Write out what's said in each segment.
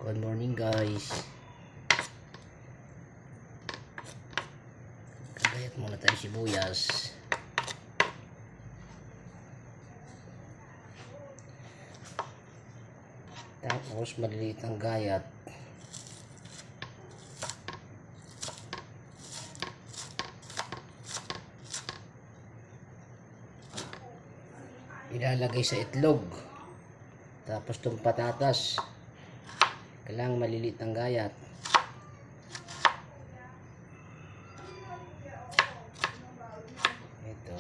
Good morning guys. Kagayat muna tayo sibuyas. Tapos maliliit ang gayat. Ilalagay sa itlog. Tapos itong patatas. Kailangan maliliit ang gayat. Ito.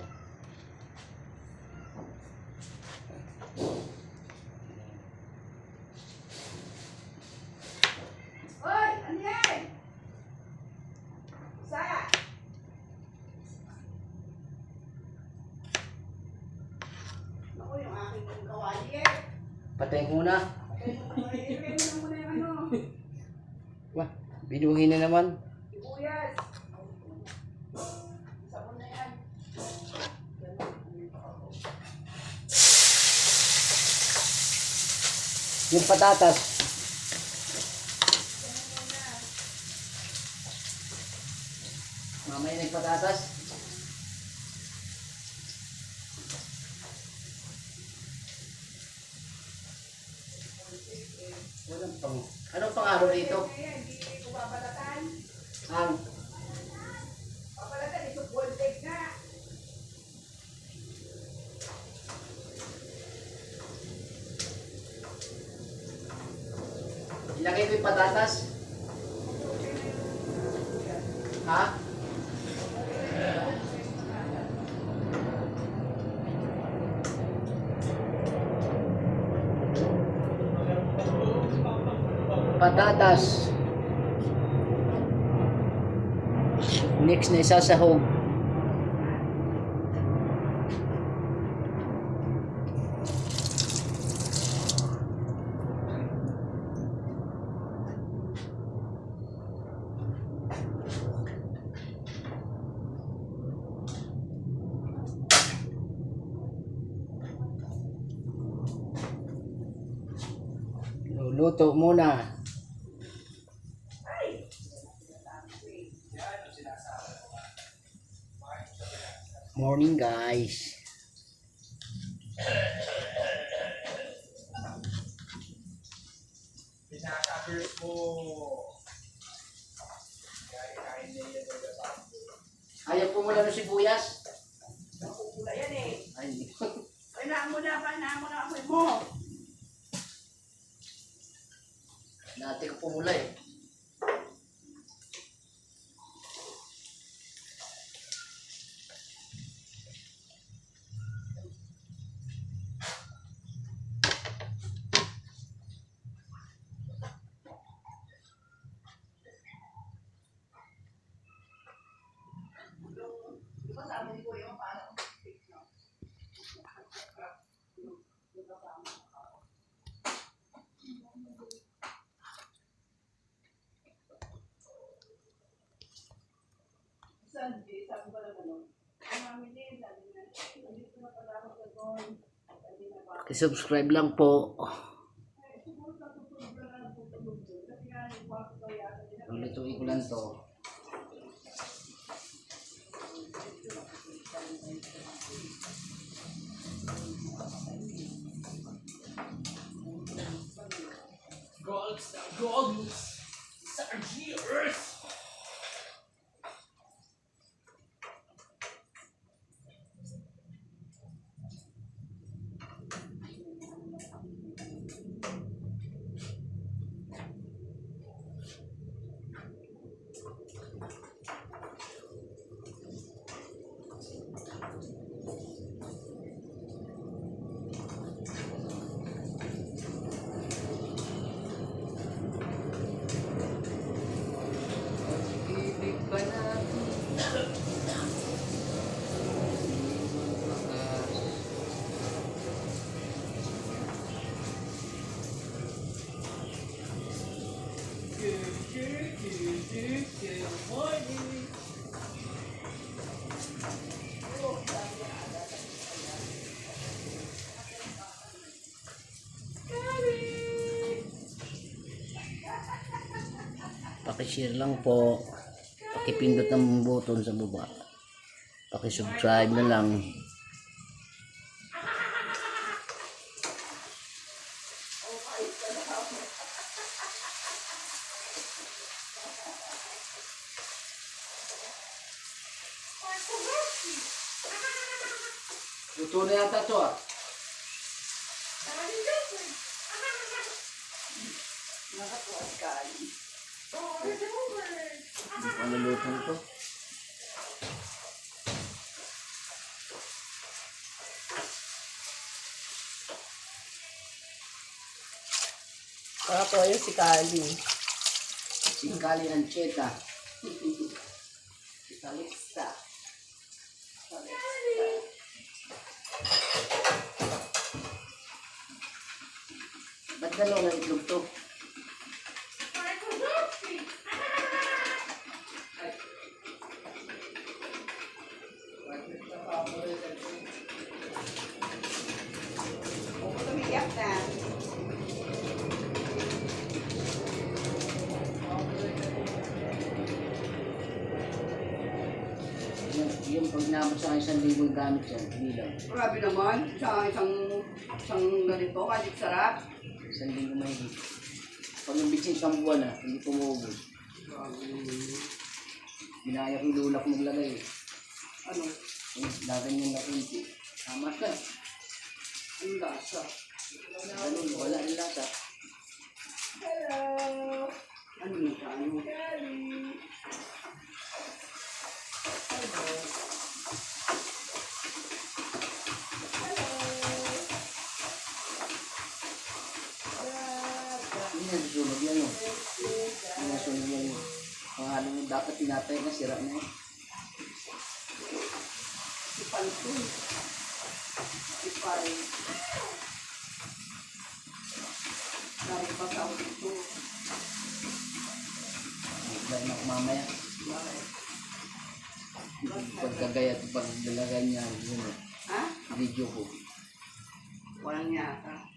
Hoy, ano yan? Isa. Ako yung aking kawali eh. Patayin ko muna. Ilagay mo na muna yung ano. Wah, binuhin na naman. Sibuyas. Sabon na yan. Yung patatas. Mamaya na yung patatas. Walang pang... Anong pang-araw dito? Hindi ko babalatan. Ang... Babalatan, ito voltage na. Ilagay ko yung patatas. Ha? Patatas. Next na isasahog. Luluto muna. Morning guys. Pinaka-first ko. Ayaw po muna ng sibuyas. Nakukula yan eh. Ay, hindi. Kailangan mo na amoy mo. Dati ko pumula eh. Di ba sabi ni Kuya, parang Sunday, sabi ko lang ano, ang mami din, sabi na, nandito na pala ako sa doon. Sabi na ba, I-subscribe lang po. siguro sa tutulog na lang tutulog doon. Kasi nga, yung kwarto ko yata nila. Lutuin ko lang to. Gold! Sargiers! Ibig ba natin? Good morning! Pakishare lang po. Pakipindot ng button sa baba. Pakisubscribe na lang. Luto na yata ito ah. Nakatuwa si Kali. Ano luto ito? Nakatuwa yung si Kali. Singkali ng cheta. Si Calixta. Ba't dalawa na itlog to? Huwag tumiyak na. Yung pag naabot sa 1,000 yung gamit yan, bilang. Grabe naman. Isang ganito, kahit sarap. 1,000 mahigit. Pag yung bitsin isang buwan na, hindi pumuubos. Ginaya ko yung lulak maglagay. Ano? Daganyan na kunti. Tama ka. Ang lasa. Ganun, wala yung lasa. Hello! Ano yung ano? Hindi na susunod yan yun. Hindi na susunod yan yun. Pangalan mo dapat tinatay na sira na yun. Si Pantoy. Si Pai. Dahil pa sa ito. Dahil na mamaya. Bakit? Pagkagaya at pagdalagan niya, yun eh. Ha? Video ko. Walang yata.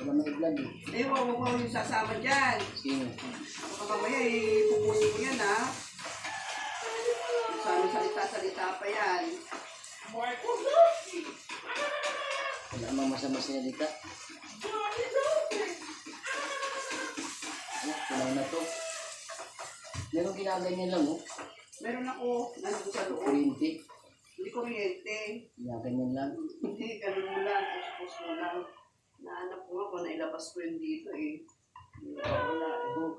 Wala may vlog eh. Eh, wag mo yung sasama dyan. Sino? Baka mamaya, pupunin mo yan, ha? Sana salita-salita pa yan. Wala namang masama sinalita. Oh, kulang na to. Meron ginaganyan lang oh. Meron ako, nandun sa loob. Kuryente. Hindi kuryente. Ginaganyan lang. Hindi, ganun mo lang. Puspos mo lang. Nahanap ko nga kung nailabas ko yun dito eh. Hindi ko wala eh. Oh.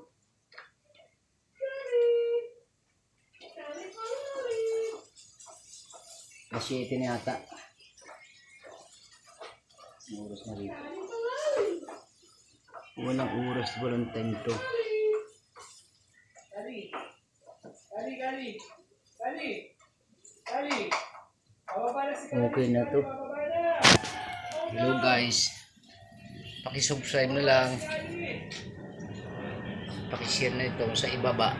Kasi ito na yata. Oras na rito. Walang oras, walang time to. Kali. Kali, Kali. Kali. Kali. Bababa na si Kali. Okay na to. Bababa na. Hello guys. Pakisubscribe na lang. Pakishare na ito sa ibaba.